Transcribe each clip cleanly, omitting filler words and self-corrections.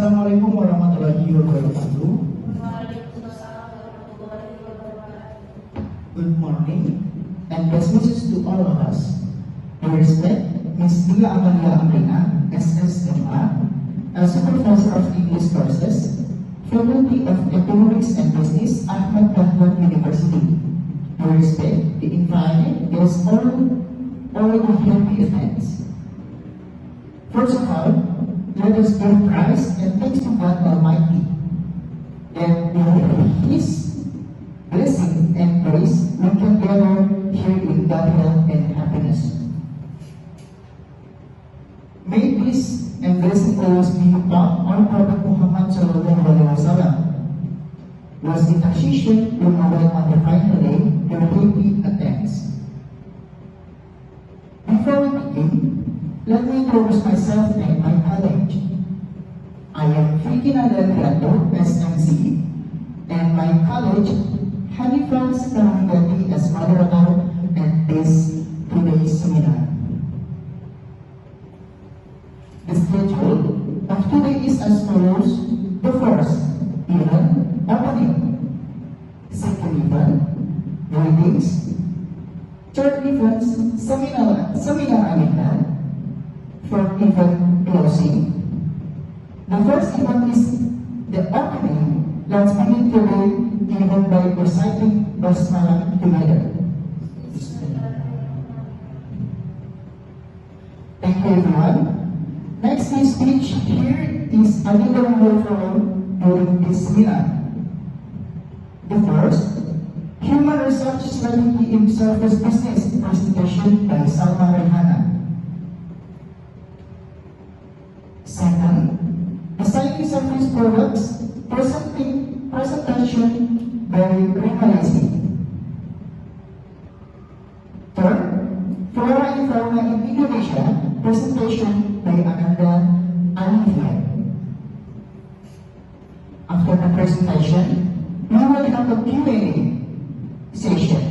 Assalamualaikum warahmatullahi wabarakatuh. Good morning and best wishes to all of us. I respect Ms. Dia Amalia Amrina, SSMA, a Supervisor of English Courses, Faculty of Economics and Business, Ahmad Dahlan University. I respect the invited guests all the happy events. First of all, let us give praise and thanks to God Almighty that with His blessing and grace we can gather here in God health and happiness. May peace and blessing always be upon our Prophet Muhammad Sallallahu Alaihi Wasallam. Was the transition we await on the final day your happy attempts. Before we begin, let me introduce myself and my college. I am Vicky Nadal SMC, and my college, Hanifah Sekarangati as moderator at this today's seminar. The schedule of today is as follows. The first event, opening. Second event, readings. Third event, seminar agenda. Fourth event, closing. The first event is the opening. Let's begin today even by reciting Basmalah together. Thank you everyone. Next speech here is a little more during this seminar. The first, Human Research Strategy in Service Business presentation by Salma Rehana. Second, Assigning Service Products presentation by Remalesi. Third, Flora and Fauna in Indonesia presentation by Ananda Alivia. After the presentation, we will have a Q&A session.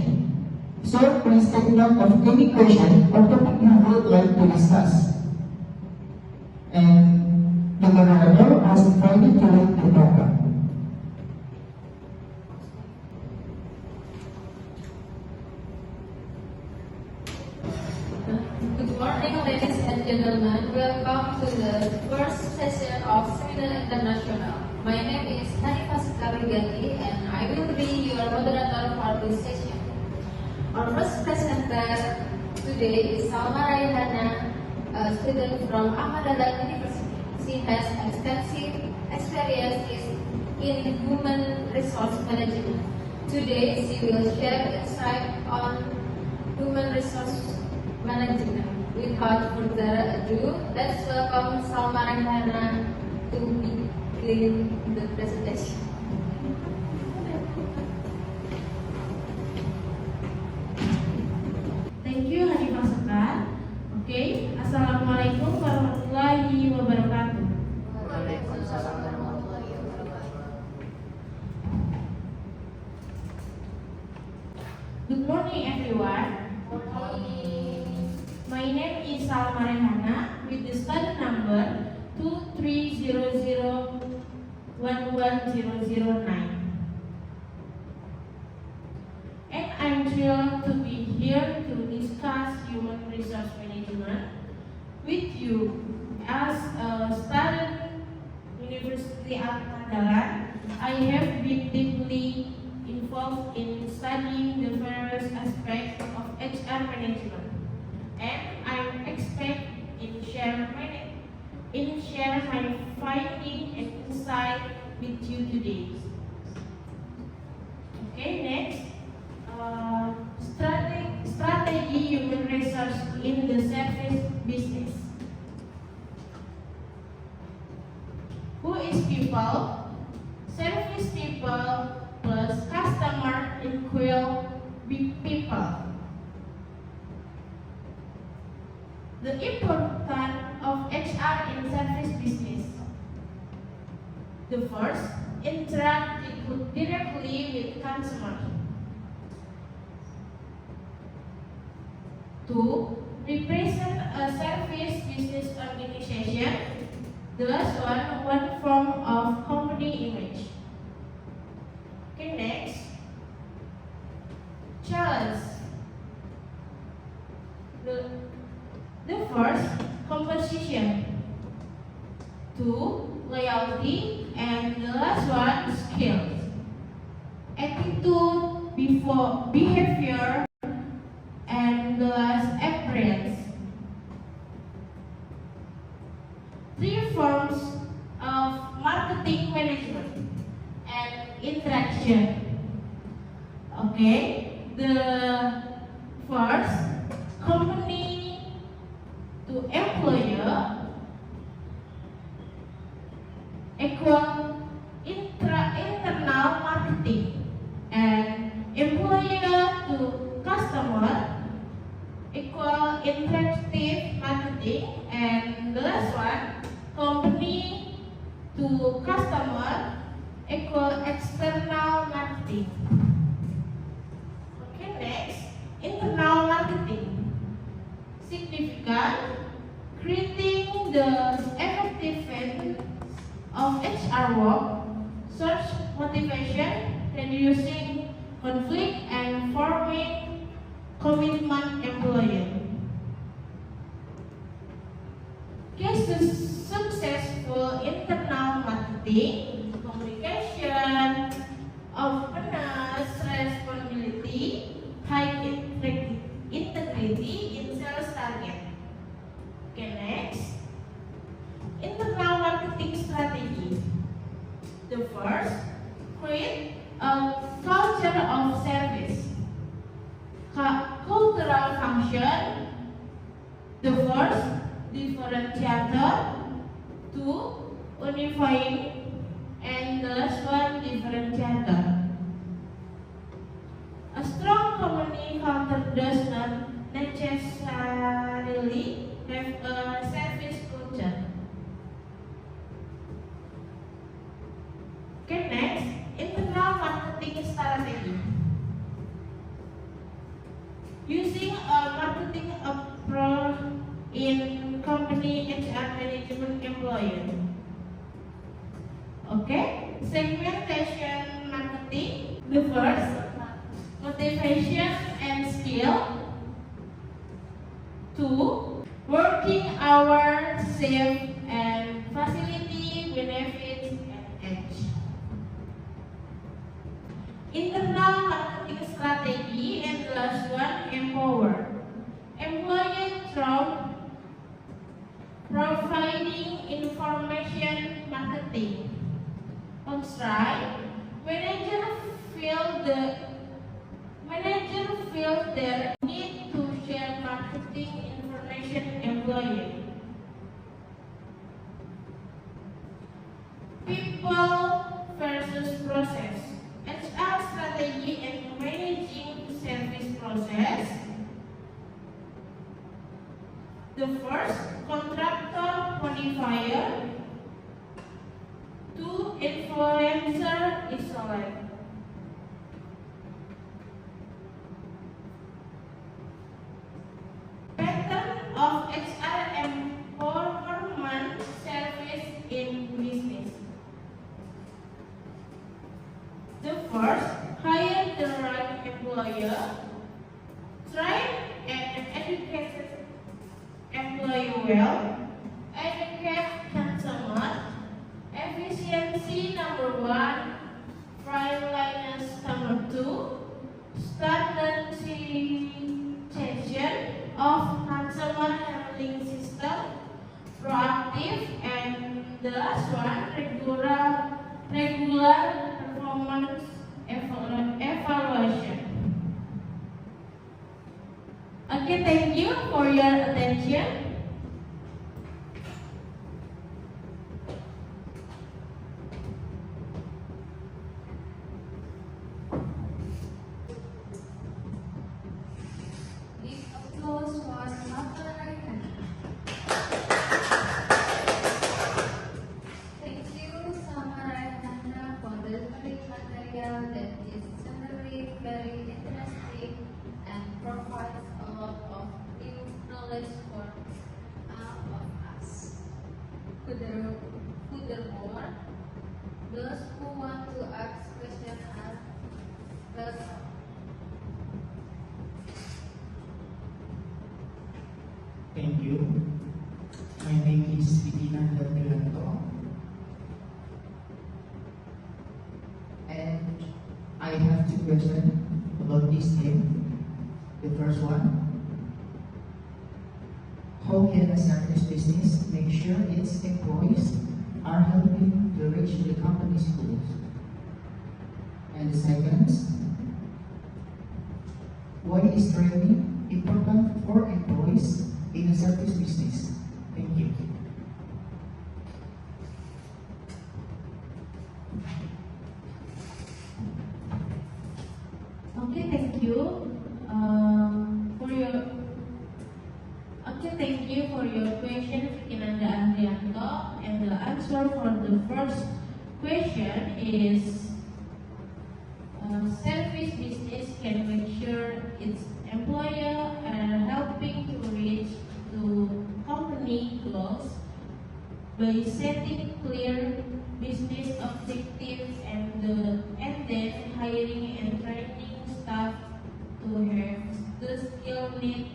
So please take note of any question or topic you would like to discuss. And the moderator has invited to lead the program. Good morning, ladies and gentlemen. Welcome to the first session of Seminar International. My name is Hanifah Sekarangati and I will be your moderator for this session. Our first presenter today is Salma Raihana, a student from Ahmad Dahlan University. She has extensive experience in human resource management. Today, she will share insight on human resource management. Without further ado, let's welcome Salma Raihana to begin the presentation. Thank you, Hanifah Sekar. Okay, Assalamualaikum warahmatullahi wabarakatuh. Waalaikumsalam warahmatullahi wabarakatuh. Good morning, everyone. Good morning. My name is Salma Rehana with the study number 2300110009. And I'm thrilled to be here to discuss human resource management with you. As a student University Ahmad Dahlan, I have been deeply involved in studying the various aspects of HR management, and I expect in share my finding and insight with you today. Okay, next. Strategy human resource in the service business. Who is people? Service people plus customer equal people. The importance of HR in service business. The first, interact directly with customers. 2. Represent a service business organization. The last one form quality, and the last one, skills. Attitude, before behavior, and the last, appearance. Three forms of marketing management and interaction. Okay, the first, company to employer equal internal marketing, and employer to customer equal interactive marketing, and the last one, company to customer equal external marketing. Okay, next, internal marketing. Significant, creating the effectiveness of HR work, search motivation, reducing conflict, and forming commitment employer. Cases successful internal marketing, communication, openness, responsibility, high integrity in sales target. Okay, next, internal marketing strategy. The first, create a culture of service. Cultural function. The first, differentiator. Two, unifying, and the last one, differentiator. A strong company culture does not necessarily have a service culture. Okay, next, internal marketing strategy. Using a marketing approach in company HR management employer. Okay, segmentation marketing. The first, motivation and skill. Two, working hours, save and facility benefits and edge. Internal marketing strategy, and the last one, empower. Employee through providing information marketing. On strike, manager feel their need to share marketing information employee. People versus process. HR strategy and managing service process. The first, contractor modifier. Two, influencer isolate. Pattern of HR empowerment service in business. The first, hire the right employer. Train and educate employee well. Educate consumer. Efficiency number one. Friendliness number two. Standardization of consumer handling system. Proactive, and the last one, regular performance evaluation. Okay, thank you for your attention. This applause was Maharani. Thank you, Samarayana, for delivering material that is generally very interesting and provides a lot of new knowledge for all of us. Furthermore, those who want to ask questions ask us. Thank you. My name is Vidina Delgado. I have two questions about this team. The first one, how can a service business make sure its employees are helping to reach the company's goals? And the second, why is training important for employees in a service business? Thank you. Okay, thank you. For your thank you for your question, Fikinanda Andrianto. And the answer for the first question is service business can make sure its employer are helping to reach the company goals by setting clear business objectives and then hiring and training staff to have the skill need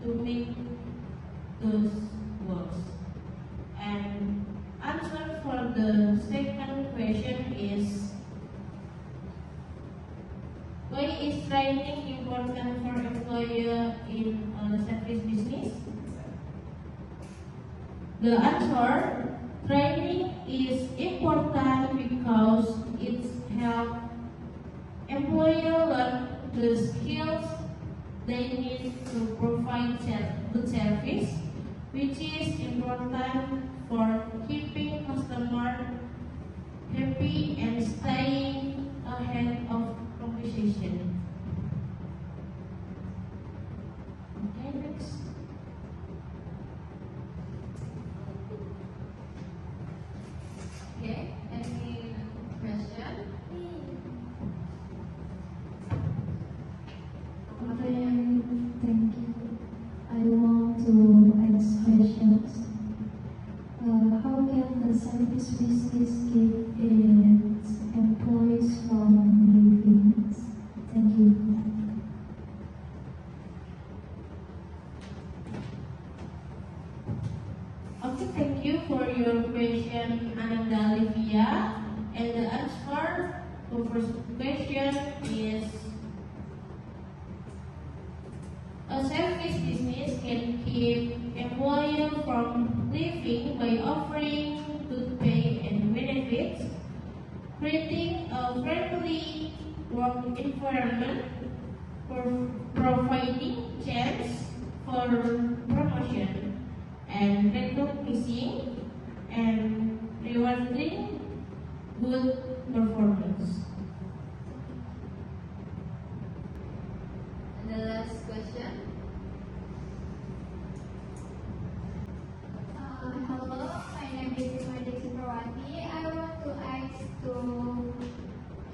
to meet those goals. And answer for the second question is, why is training important for employer in a service business? The answer, training is important because it helps employer learn the skills they need to provide good service, which is important for keeping customer happy and staying ahead of competition. Okay, next. Okay, any question? Okay, thank you. I want to ask questions. How can the service business keep its employees from leaving? Thank you. Okay, thank you for your question, Ananda Olivia. And the answer to first question is, a service business can keep employer from leaving by offering good pay and benefits, creating a friendly work environment, providing chance for promotion and recognizing and rewarding good performance. And the last question. Hello, my name is Imade Supravati. I want to ask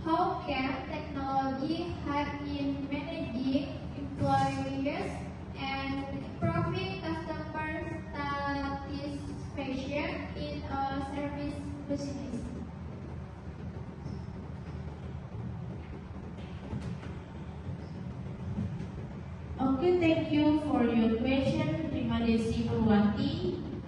how can technology help in managing employees and improving customer satisfaction in a service business? Okay, thank you for your question, Primadesi Purwati.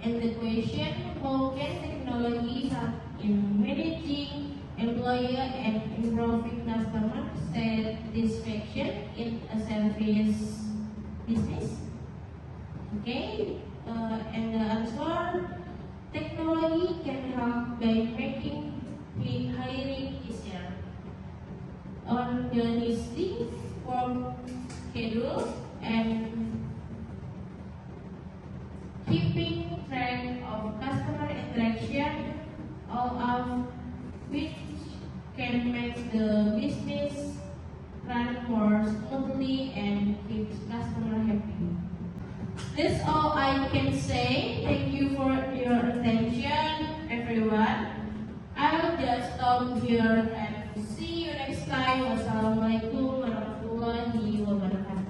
And the question, how can technology help in managing employer and improving customer satisfaction in a service business? Okay, and the answer, technology can help by making hiring easier, organizing work schedule, and keeping track of customer interaction, all of which can make the business run more smoothly and keeps customer happy. That's all I can say. Thank you for your attention, everyone. I'll just stop here and see you next time. Wassalamualaikum warahmatullahi wabarakatuh.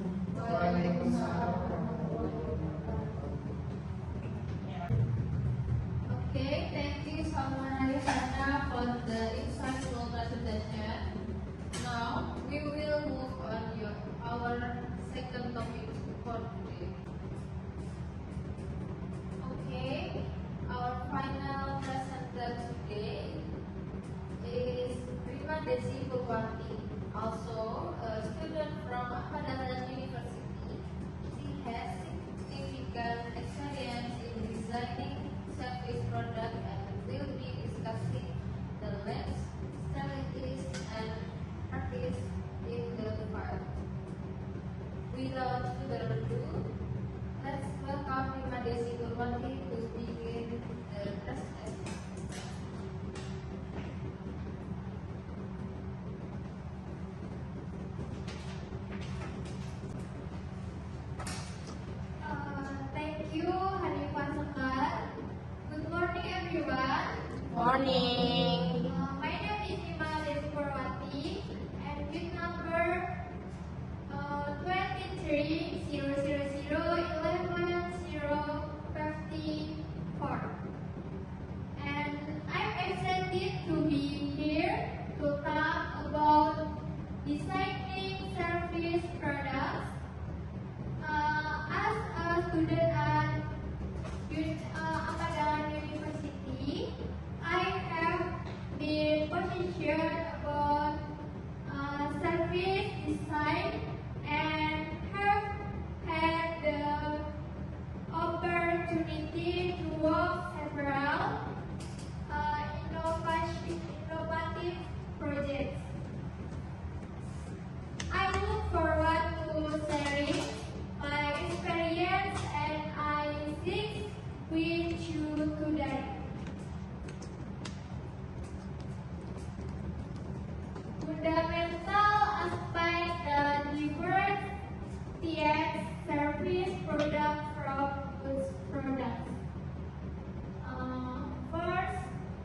Okay, thank you so much, Arisana, for the insightful presentation. Now, we will move on to our second topic for today. Okay, our final presenter today is Primadesi Purwati, also a student from Ahmad Dahlan University. She has significant experience in designing service product and will be discussing the lens, strategies, and practice in the field. Without further ado, let's welcome Rima Desi Purwanti to begin the presentation. Thank you, Hanifah Sekar. Good morning, everyone. Morning. My name is Rima Desi Purwanti, and with number 23-000-11-054. And I'm excited to be here to talk about designing service products. As a student at Ahmad Dahlan University, I have been positioned about service design and have had the opportunity to work several innovative projects. I look forward to sharing my experience and ideas with you today. Fundamental aspect that differentiates service product from goods products. First,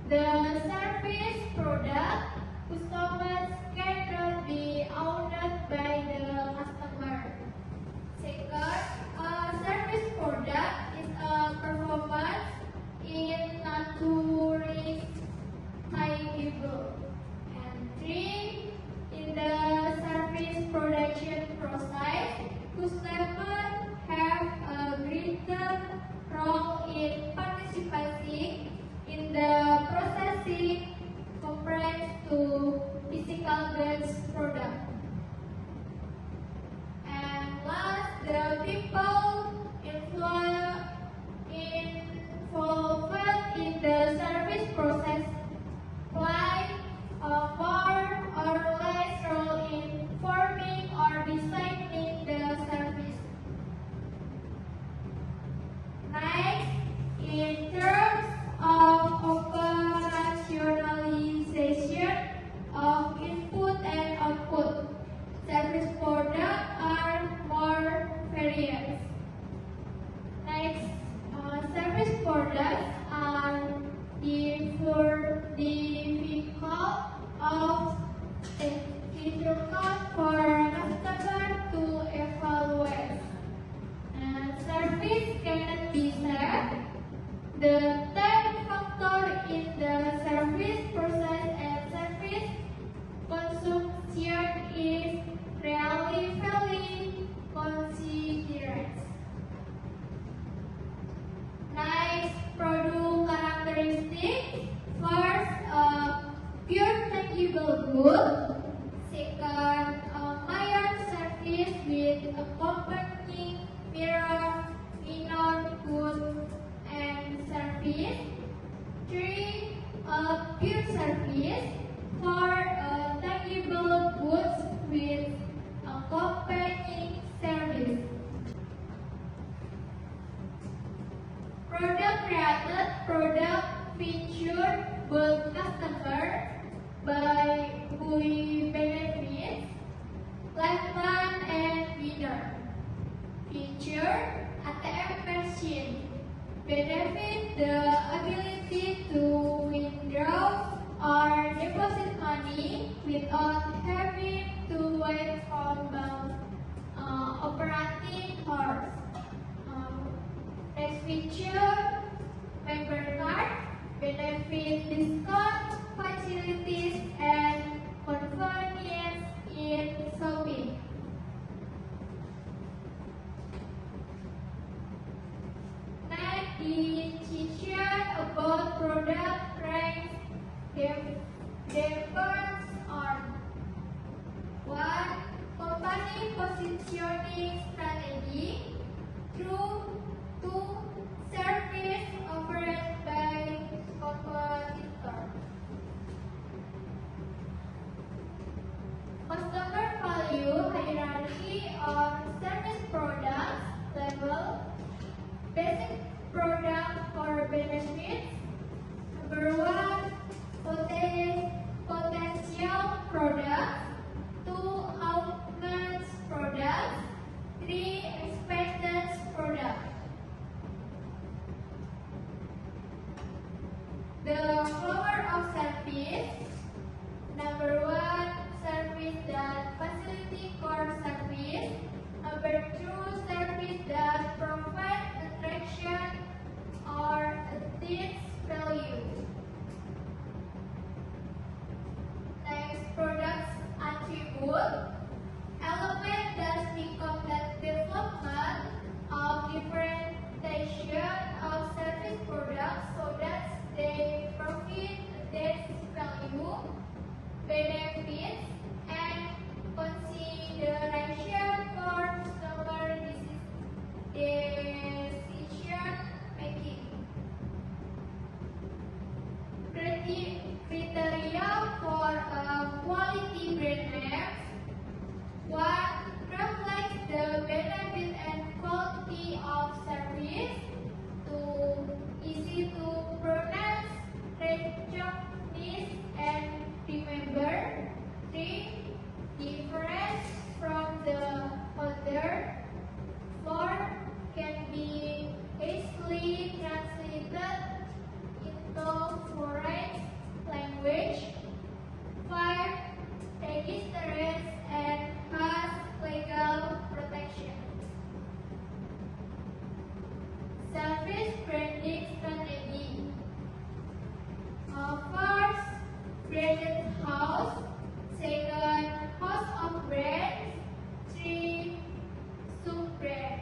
the service product customers cannot be owned by the customer. Second, a service product is a performance in natural tangible. And three, in the service production process, customers have a greater role in participating in the processing compared to physical goods product. And last, the people involved in the service process play a more or less role in forming or designing the service. Next, in terms of operationalization of input and output, service products are more various. Next, service products are difficult for customer to evaluate. And service cannot be set. The time factor in the service process and service consumption is really very considerate. Nice product characteristics. First, pure tangible good. Second, iron surface with accompanying mirror, inner good and surface. Three, pure surface. Four, tangible goods with accompanying service. Product created, product featured both customer by who benefits, lifetime and winner. Feature ATM machine benefit the ability to withdraw or deposit money without having to wait for bank operating hours. Next feature, member card benefit discount facilities and convenience in shopping. Next, decision about product range depends on 1. Company positioning strategy. 2. Service offered by competitor. Customer value hierarchy on service products level. Basic product for benefits. Number 1, potential products. 2, augments products. 3, expected products. The flower of service. Number 1, service that facility core service. Number 2, service that provide attraction or adds value. Next, products attribute. Element that become that development of differentiation of service products so that they provide adds value, benefits, and consideration for customer decision making. Criteria for a quality brand name. 1. Reflects the benefit and quality of service. 2. Easy to pronounce, recognize, and remember. 3. Different from the other. 4. Can be easily translated into foreign language. 5. Registered and has legal protection. Service branding strategy. First, branded house. Second, house of brands. 3, sub-brand.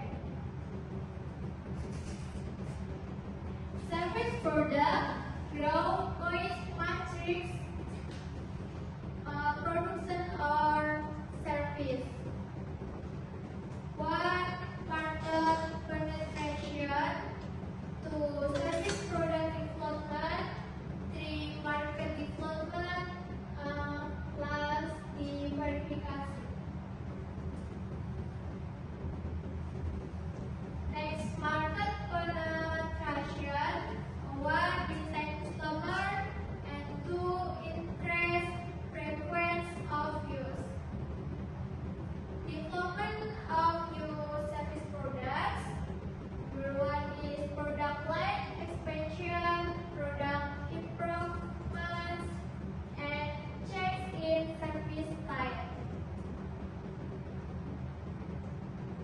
Service product, grow, noise, matrix, production or service. 1. Market penetration. 2. Service product development. 3. Market development plus diversification. Next, market penetration. 1. Design customer, and 2. Interest preference of use. Development of new service products. Number 1 is product line expansion, product improvements, and change in service type.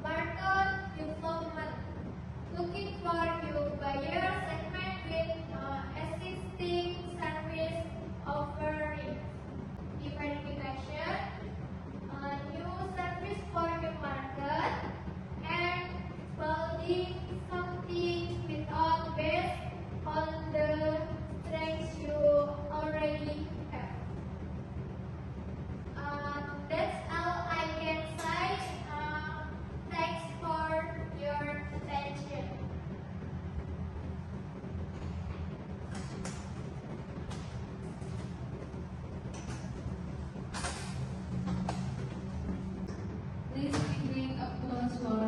Market development. Looking for new buyer segment with existing service offering. Diversification. New service for the market. And building something without based on the strengths you already have. That's all I can say. Thanks for your attention. Please bring applause for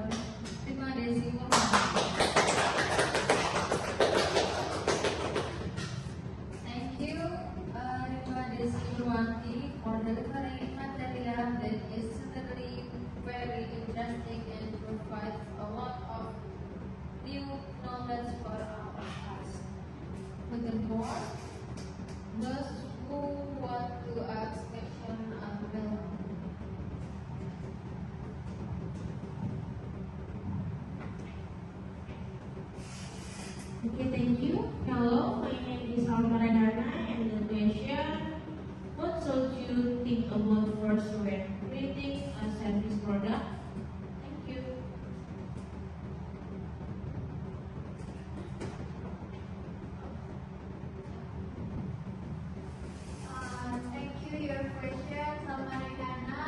Rima Desi. Thank you, Rima Desi Purwanti, for delivering material that is certainly very interesting and provides a lot of new knowledge for our class. Furthermore, those who want to ask questions are welcome. Okay, thank you. Hello, my name is Almaradana, and the question: what should you think about first when creating a service product? Thank you. Thank you your question, Samaridana.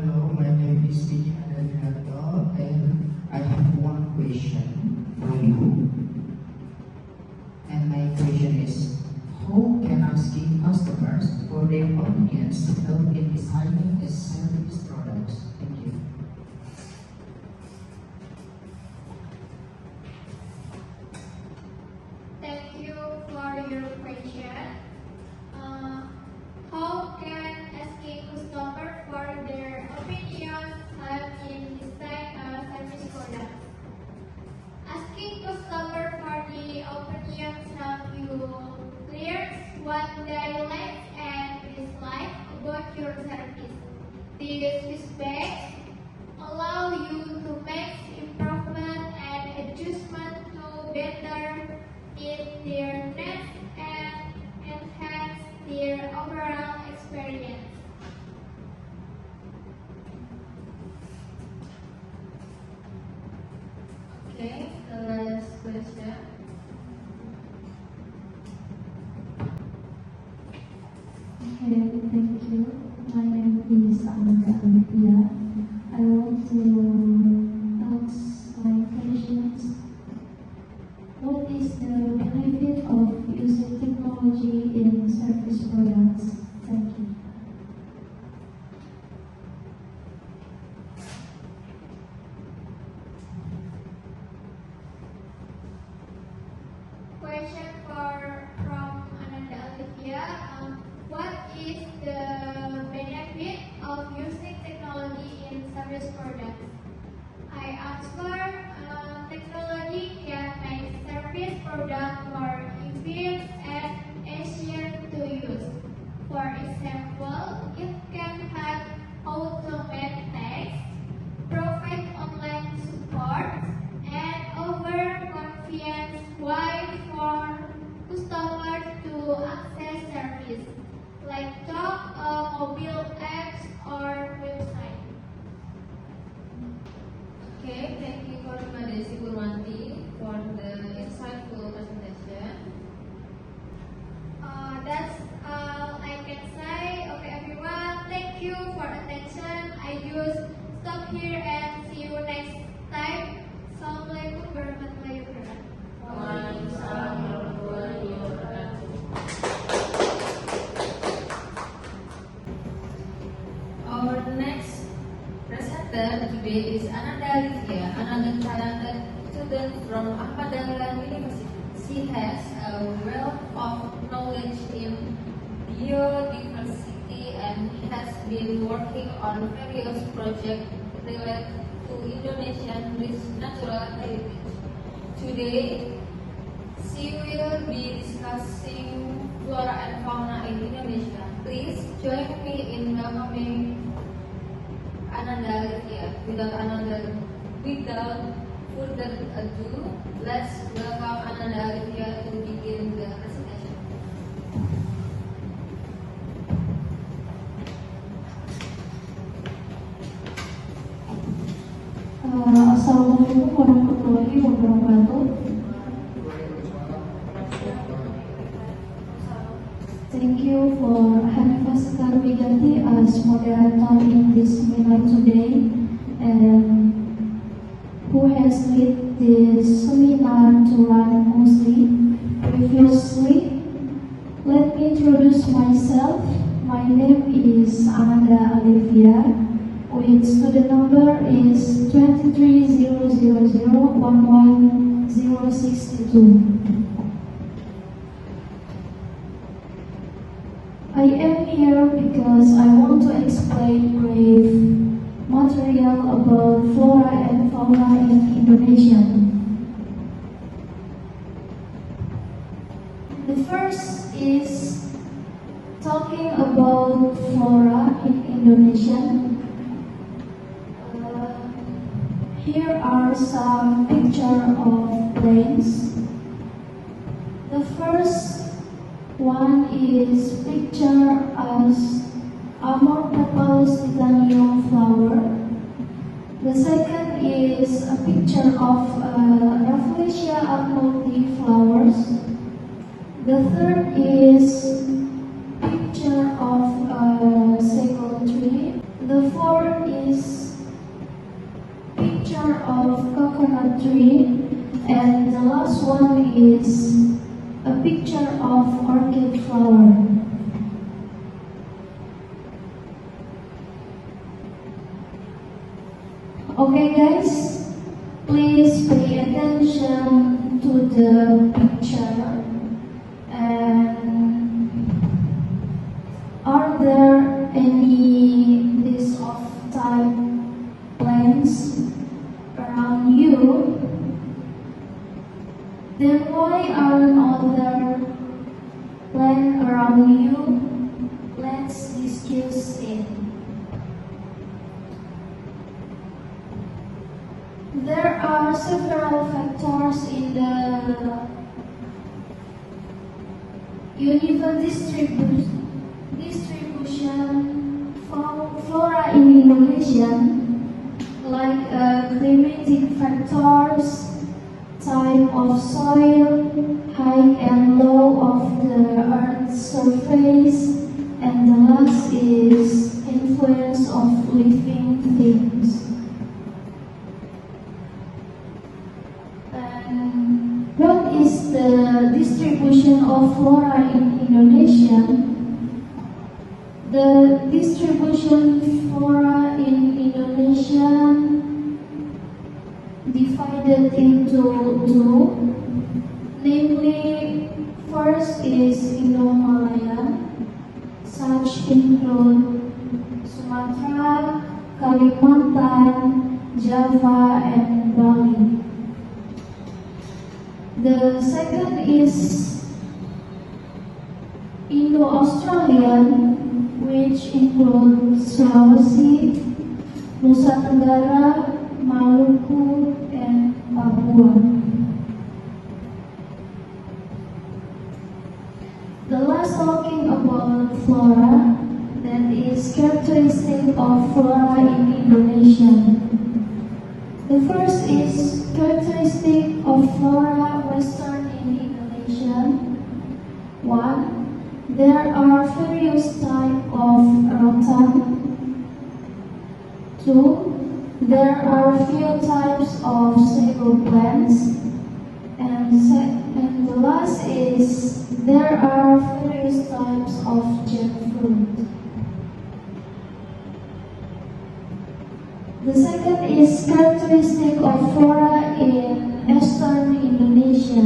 Hello, my name is Vicky Adriano, and I have one question for you. And my question is, how can asking customers for their opinions help in designing a service products? Thank you. Thank you for your question. How can asking customers for their opinions help in design a service product? Asking customers for the opinions help you clear what they like and dislike about your service. This feedback allow you to make improvement and adjustment to better meet their needs and enhance their overall experience. Okay, the last question. Okay, thank you. My name is Amanda Alithia. I want to ask my questions. What is the benefit of using technology in service products? Thank you. Question from Ananda Alivia. What is the benefit of using technology in service products? I answer, technology can make service product more efficient and easier to use. For example, it can help automate tasks, provide online support, and offer convenience way for customers to access service, like talk, mobile apps, or website. Okay, thank you for Madesi Purwanti for the insightful presentation. That's all I can say. Okay, everyone, thank you for attention. I just stop here and see you next time. Assalamualaikum warahmatullahi wabarakatuh. Waalaikumsalam warahmatullahi wabarakatuh. Our next presenter today is Ananda Alithia, another talented student from Ahmad Dahlan University. She has a wealth of knowledge in biodiversity and has been working on various projects related to Indonesian rich natural heritage. Today, she will be discussing flora and fauna in Indonesia. Please join me in welcoming Ananda Alithia. Without further ado, let's welcome Ananda Alithia to begin the presentation. Assalamualaikum warahmatullahi wabarakatuh. Thank you for Hanifah Sekarwigati as moderator in this seminar today, and who has led this seminar to run mostly previously. Let me introduce myself. My name is Amanda Alivia, with student number is 2300011062. I am here because I want to explain brief material about flora and fauna in Indonesia. The first is talking about flora in Indonesia. Here are some pictures of plants. The first one is picture as Amorphophallus titanium flower. The second is a picture of Rafflesia arnoldi flowers. The third is picture of a sago tree. The fourth is picture of coconut tree, and the last one is a picture of orchid flower. Okay guys, please pay attention to the picture. And are there any list of type plants around you? Then why aren't other plants around you? Let's discuss it. There are several factors in the uneven distribution for flora in Indonesia, like climatic factors, type of soil, height and low of the earth's surface, and the last is influence of living things. And what is the distribution of flora in Indonesia? The distribution flora in Indonesia divided into two, namely, first is Indo-Malaya, such include Sumatra, Kalimantan, Java, and Bali. The second is Indo-Australian, which includes Sulawesi, Nusa Tenggara, Maluku, and Papua. The last talking about flora, that is characteristic of flora in Indonesia. The first is characteristic of flora western in Indonesia. 1. There are various types of rattan. 2. There are few types of sago plants. And the last is there are various types of jackfruit. The second is characteristic of flora in eastern Indonesia.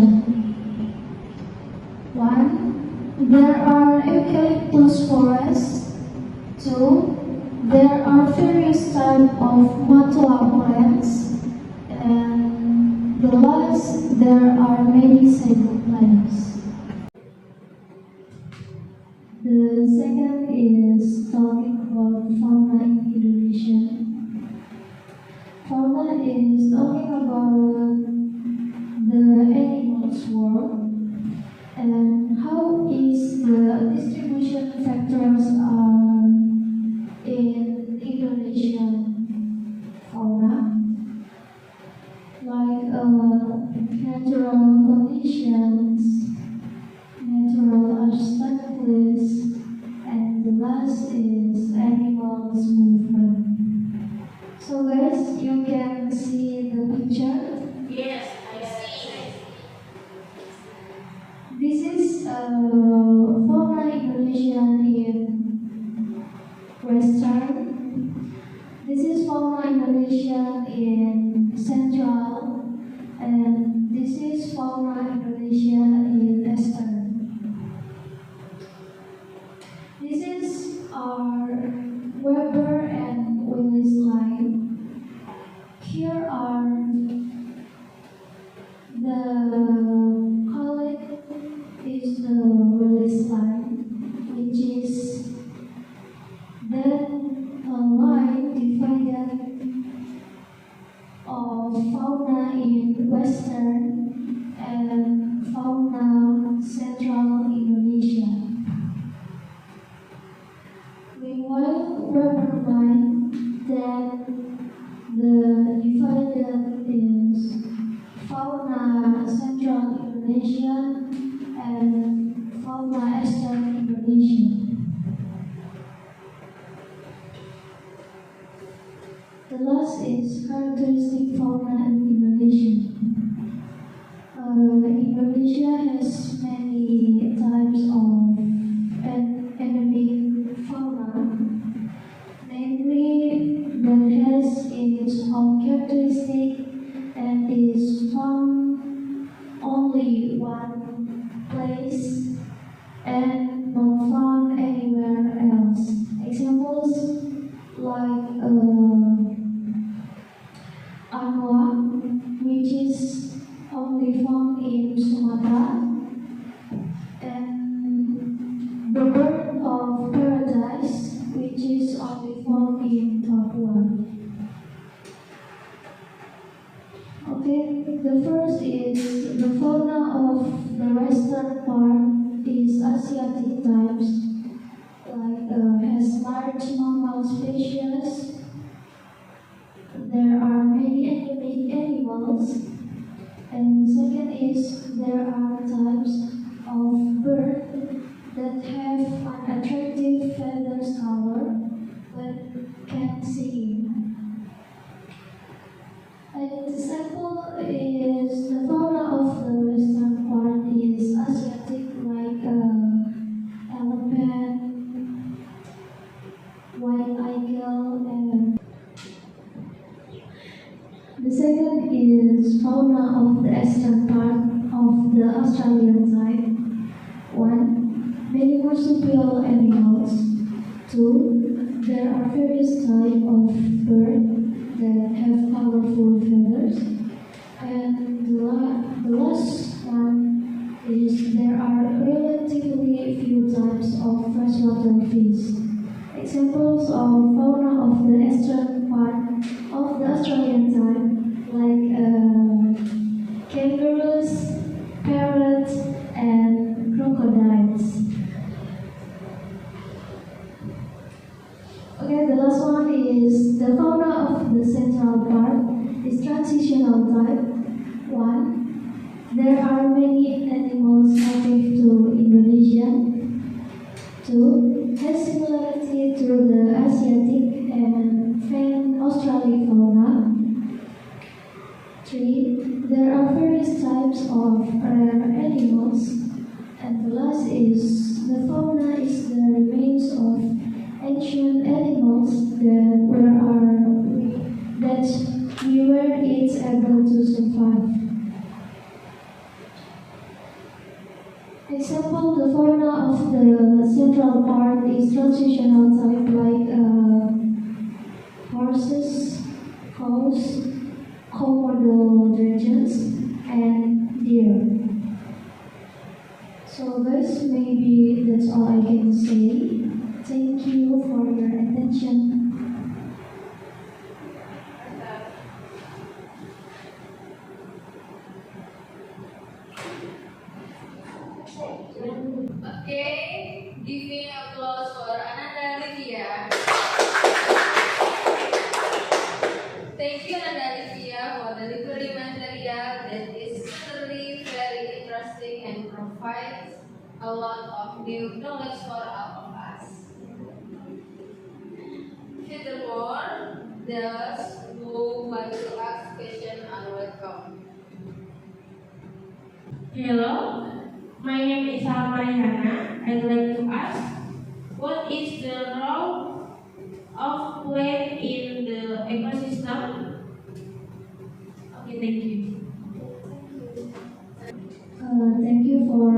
1. There are eucalyptus forests. 2. There are various types of matua plants. And the last, there are many sago plants. The second is talking about fauna in Indonesia. Fauna is talking about the animals world and how is the distribution factors are in Indonesian fauna, like natural conditions, natural obstacles, and the last is animals movement. So guys, you can see the picture. Yes, I see. This is fauna Indonesia in western. This is fauna Indonesia in central, and this is fauna Indonesia in eastern. This is our Weber and Willis line. Here are the color is the Willis line, which is then a line divided of fauna in western and fauna central Indonesia. Meanwhile, Weber line then the divided is fauna central Indonesia and fauna eastern Indonesia. The last is characteristic fauna in Indonesia. Indonesia has many types of endemic fauna, namely that has its own characteristic and is found only one place and not found anywhere else. Examples like Anua, which is only found in Sumatra, and the bird of paradise, which is only found in Papua. Okay, the first is the fauna of the western part is Asiatic types, like has large mammal species. There are many endemic animals. And second is there are types of bird that have an attractive feathers color but can sing. And the sample is the fauna of the western part is Asiatic, like elephant, white eagle, and the second is fauna of the eastern part of the Australian type. 1. Many marsupial animals. 2. There are various types of birds that have colorful feathers. And the last one is there are relatively few types of freshwater fish. Examples of fauna of the eastern part of the Australian type, like kangaroos, parrots, and crocodiles. Okay, the last one is the fauna of the central part is transitional type. 1. There are many animals native to Indonesia. 2. Has similarity to the Asiatic and Fan Australian fauna. 3. There are various types of rare animals. And the last is the fauna is the remains of ancient animals that we were it's able to survive. Example, the fauna of the central part is transitional type, like horses, cows, Komodo dragons, and deer. So guys, maybe that's all I can say. Thank you for your attention. Okay, giving applause for Ananda Lydia. Thank you, Ananda Lydia, for delivering material that is certainly very interesting and provides a lot of new knowledge for all of us. Furthermore, those who want to ask questions are welcome. Hello, my name is Mariana. I'd like to ask, what is the role of plant in the ecosystem? Okay, thank you. Thank you for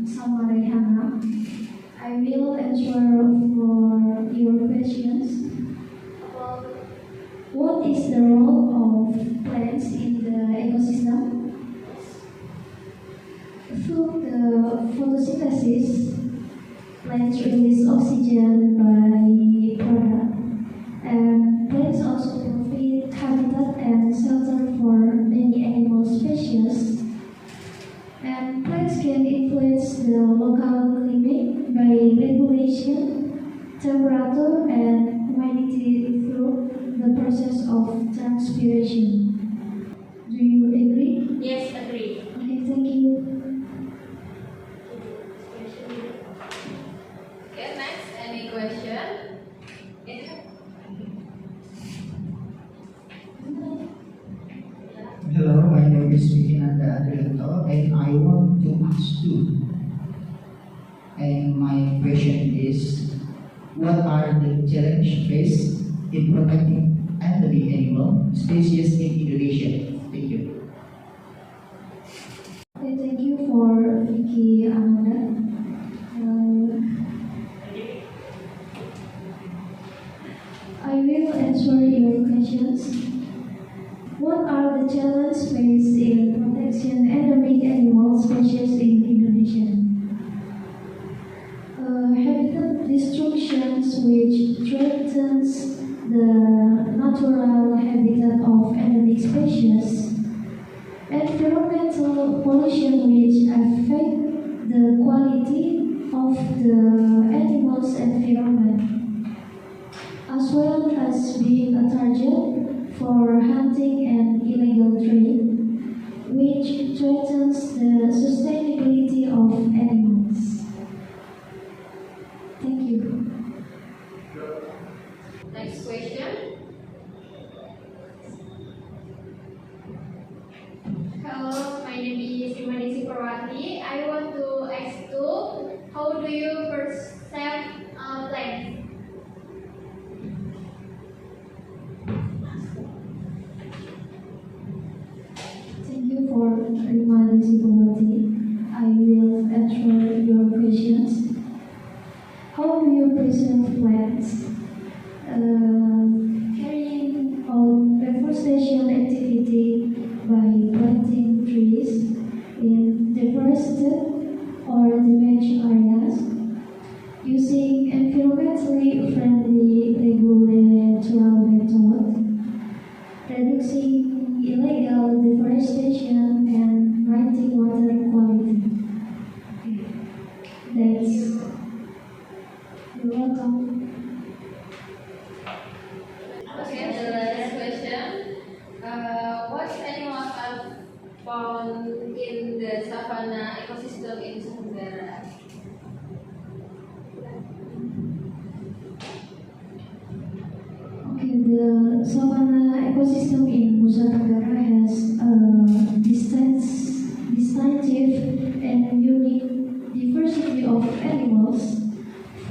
Samarehana. I will answer for your questions. What is the role of plants in the ecosystem? Through the photosynthesis, plants release oxygen by product, and plants also provide habitat and shelter for many animal species. And plants can influence the local climate by regulation, temperature, and humidity through the process of transpiration. Do you agree? Yes, agree. Okay, thank you. Okay, next, any question? Hello, my name is Vikinanda Adrianto, and I want to ask you. And my question is, what are the challenges faced in protecting endemic animal species in Indonesia? Thank you. Okay, thank you for Vicky Amanda. I will answer your questions. What are the challenges faced in protection endemic animal species in Indonesia? Habitat destructions which threatens the natural habitat of endemic species. Environmental pollution which affect the quality of the animal's environment, as well as being a target for hunting and illegal trade, which threatens the sustainability of animals. Thank you. Next question. Hello, my name is Imanisi Parwati. I want to ask you, how do you perceive plants? Thank you for reminding Sipawati. I will answer your questions. How do you preserve plants? Carrying out reforestation activity by planting trees in deforested or damaged areas, using environmentally friendly regulatory method, reducing illegal deforestation, and writing water quality. That's you're welcome. Okay, the last question. What animals are found in the savanna ecosystem in Nusa Tenggara? Okay, the savanna ecosystem in Nusa Tenggara has a distinctive and unique diversity of animals.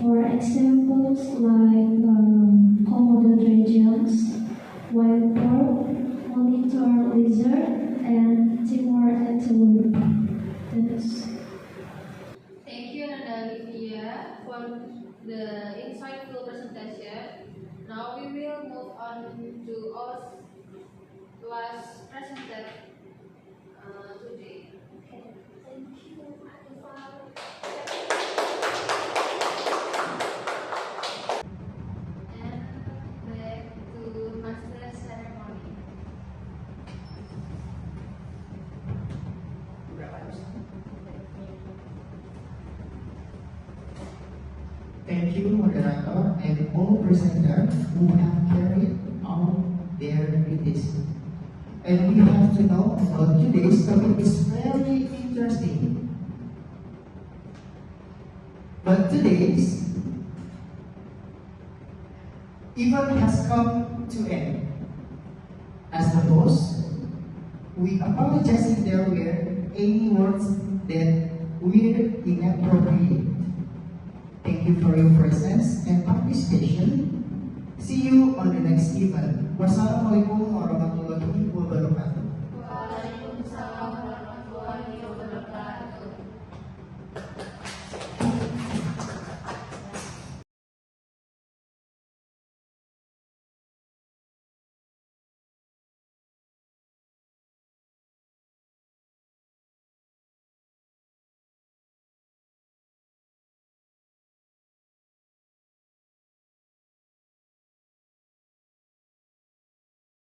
For examples like Komodo dragons, wild boar, monitor lizard, and Timor antelope. Thanks. Thank you, Nanda Livia, for the insightful presentation. Now we will move on to our last presenter today. And back to master ceremony. Thank you, moderator, and all presenters who have carried out their duties. And we have to know that today's topic is very interesting. But today's event has come to end. As the host, we apologize if there were any words that were inappropriate. Thank you for your presence and participation. See you on the next event. Wassalamualaikum warahmatullahi wabarakatuh. Waalaikumsalam warahmatullahi